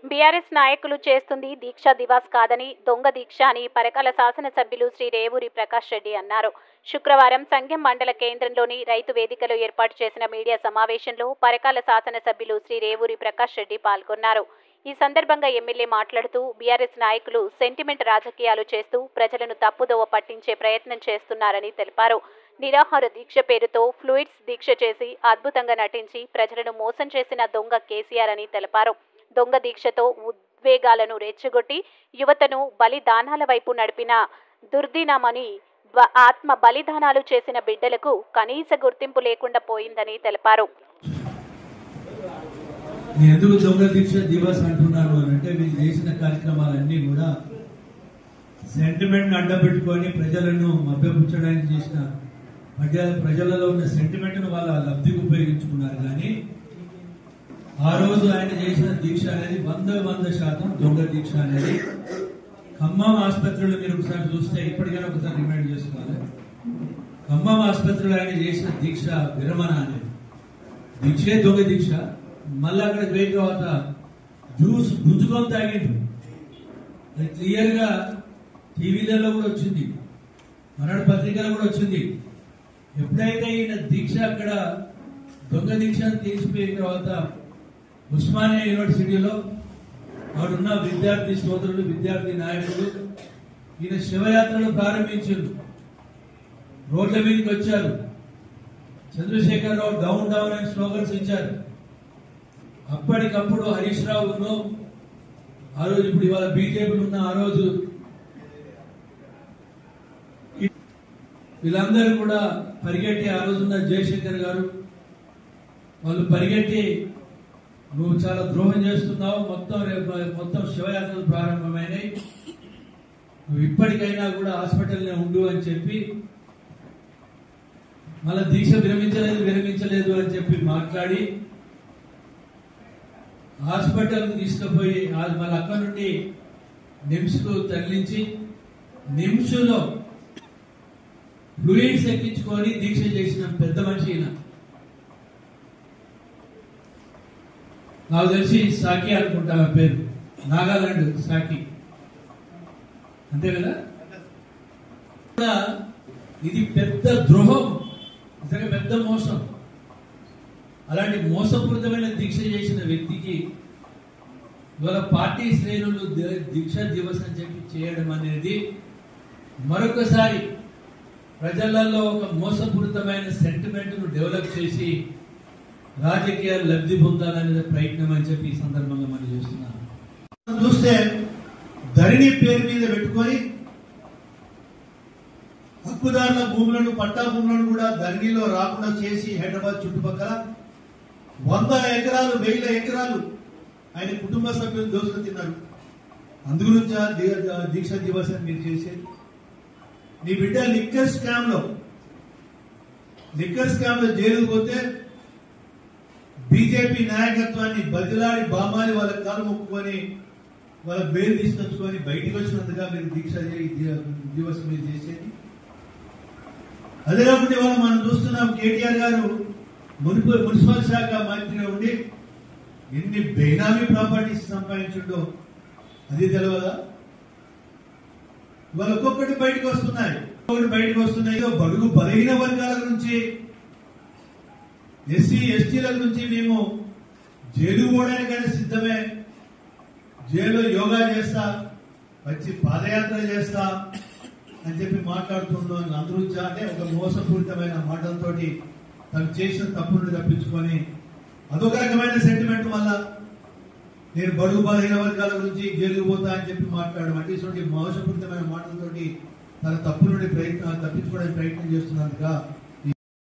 BRS నాయకులు చేస్తుంది దీక్షా దివాస్ కాదని దొంగ దీక్ష అని పరకాల శాసనసభ్యులు శ్రీ రేవూరి ప్రకాష్ రెడ్డి అన్నారు. శుక్రవారం సంఘం మండల కేంద్రంలోని రైతు వేదికలో ఏర్పాటు చేసిన మీడియా సమావేశంలో పరకాల శాసనసభ్యులు శ్రీ రేవూరి ప్రకాష్ రెడ్డి పాల్గొన్నారు. ఈ సందర్భంగా ఎమ్మెల్యే మాట్లాడుతూ బీఆర్ఎస్ నాయకులు సెంటిమెంట్ రాజకీయాలు చేస్తూ ప్రజలను తప్పుదోవ పట్టించే ప్రయత్నం చేస్తున్నారని తెలిపారు. నిరాహార దీక్ష పేరుతో ఫ్లూయిడ్స్ దీక్ష చేసి అద్భుతంగా నటించి ప్రజలను మోసం చేసిన దొంగ కేసీఆర్ అని తెలిపారు. దొంగ దీక్షతో ఉద్వేగాలను రెచ్చగొట్టి యువతను బలిదానాల వైపు నడిపిన దుర్దినమని, ఆత్మ బలిదానాలు చేసిన బిడ్డలకు కనీస గుర్తింపు లేకుండా పోయిందని తెలిపారు. ఎందుకు దొంగ దీక్ష దివస్ అంటున్నాను అంటే వీళ్ళు చేసిన కార్యక్రమాలన్నీ కూడా సెంటిమెంట్ అడ్డపెట్టుకొని ప్రజలను మభ్యపుచ్చడానికి చేసిన ప్రజలలో ఉన్న సెంటిమెంట్ ను వాళ్ళ లబ్ధికి ఉపయోగించుకున్నారు. కానీ ఆ రోజు ఆయన చేసిన దీక్ష అనేది 100% దొంగ దీక్ష అనేది. ఖమ్మం ఆసుపత్రిలో మీరు ఒకసారి చూస్తే ఇప్పటికైనా ఒకసారి రిమైండ్ చేసుకోవాలి. ఖమ్మం ఆసుపత్రిలో ఆయన చేసిన దీక్ష విరమణ అనేది దీక్షే దొంగ దీక్ష. మళ్ళీ అక్కడ పోయిన తర్వాత జ్యూస్ గుంజుకొని తాగిండు. అది క్లియర్ గా టీవీలలో కూడా వచ్చింది, మనాడు పత్రికలో కూడా వచ్చింది. ఎప్పుడైతే ఈయన దీక్ష అక్కడ దొంగ దీక్ష తీసిపోయిన తర్వాత ఉస్మానియా యూనివర్సిటీలో అక్కడున్న విద్యార్థి సోదరులు, విద్యార్థి నాయకులు ఈయన శివయాత్రను ప్రారంభించారు. రోడ్ల మీదకి వచ్చారు. చంద్రశేఖరరావు డౌన్ డౌన్ అని స్లోగన్స్ ఇచ్చారు. అప్పటికప్పుడు హరీష్ రావును ఆ రోజు, ఇప్పుడు ఇవాళ బీజేపీలు ఉన్న ఆ రోజు వీళ్ళందరూ కూడా పరిగెట్టి, ఆ రోజున్న జయశంకర్ గారు వాళ్ళు పరిగెట్టి నువ్వు చాలా ద్రోహం చేస్తున్నావు, మొత్తం శివయాత్రలు ప్రారంభమైనాయి, నువ్వు ఇప్పటికైనా కూడా హాస్పిటల్నే ఉండు అని చెప్పి, మళ్ళా దీక్ష విరమించలేదు అని చెప్పి మాట్లాడి హాస్పిటల్ తీసుకుపోయి మళ్ళీ అక్కడి నుండి నిమ్స్ కు తరలించి నిమ్స్లో ఫ్లూయిడ్స్ ఎక్కించుకొని దీక్ష చేసిన పెద్ద మనిషి ఈయన. నాకు తెలిసి సాకి అనుకుంటా పేరు, నాగాలాండ్ సాకి, అంతే కదా. ఇది పెద్ద ద్రోహం, నిజంగా పెద్ద మోసం. అలాంటి మోసపూరితమైన దీక్ష చేసిన వ్యక్తికి ఇవాళ పార్టీ శ్రేణులు దీక్షా దివస్ అని చెప్పి చేయడం అనేది మరొకసారి ప్రజలలో ఒక మోసపూరితమైన సెంటిమెంట్ ను డెవలప్ చేసి రాజకీయాలు లబ్ధి పొందాలనే ప్రయత్నం అని చెప్పి ఈ సందర్భంగా మనం చేస్తున్నాం. చూస్తే ధరణి పేరు మీద పెట్టుకొని హక్కుదారుల భూములను, పట్టా భూములను కూడా ధరణిలో రాకుండా చేసి హైదరాబాద్ చుట్టుపక్కల 100 ఎకరాలు 1000 ఎకరాలు ఆయన కుటుంబ సభ్యులు దోసుకు తిన్నారు. అందుగురించా దీక్షా దివస్ అని మీరు చేసేది. నీ బిడ్డ లిక్కర్ స్కామ్ లో జైలుకు పోతే బీజేపీ నాయకత్వాన్ని బదిలాడి బామాలి వాళ్ళ కాలు మొక్కుకొని వాళ్ళ బెయిల్ తీసుకొచ్చుకొని బయటికి వచ్చినందుగా మీరు దీక్ష దివస్ మీరు చేసేది. అదే కాకుండా ఇవాళ మనం చూస్తున్నాం, కేటీఆర్ గారు మున్సిపల్ శాఖ మంత్రిగా ఉండి ఎన్ని బెనామీ ప్రాపర్టీస్ సంపాదించుండో అది తెలియదా? ఇవాళ ఒక్కొక్కటి బయటకు వస్తున్నాయి. బడుగు బలహీన వర్గాల నుంచి, ఎస్సీ ఎస్టీల నుంచి మేము జైలు పోవడానికైనా సిద్ధమే, జైల్లో యోగా చేస్తా, వచ్చి పాదయాత్ర చేస్తా అని చెప్పి మాట్లాడుతున్నాం. అందరూ అంటే ఒక మోసపూరితమైన మాటలతోటి తను చేసిన తప్పును తప్పించుకొని అదొక రకమైన సెంటిమెంట్ వల్ల నేను బడుగు బలహీన వర్గాల గురించి జైలుకు పోతా అని చెప్పి మాట్లాడడం అంటే ఇటువంటి మోసపూరితమైన మాటలతోటి తన తప్పు నుండి తప్పించుకోవడానికి ప్రయత్నం చేస్తున్నందుగా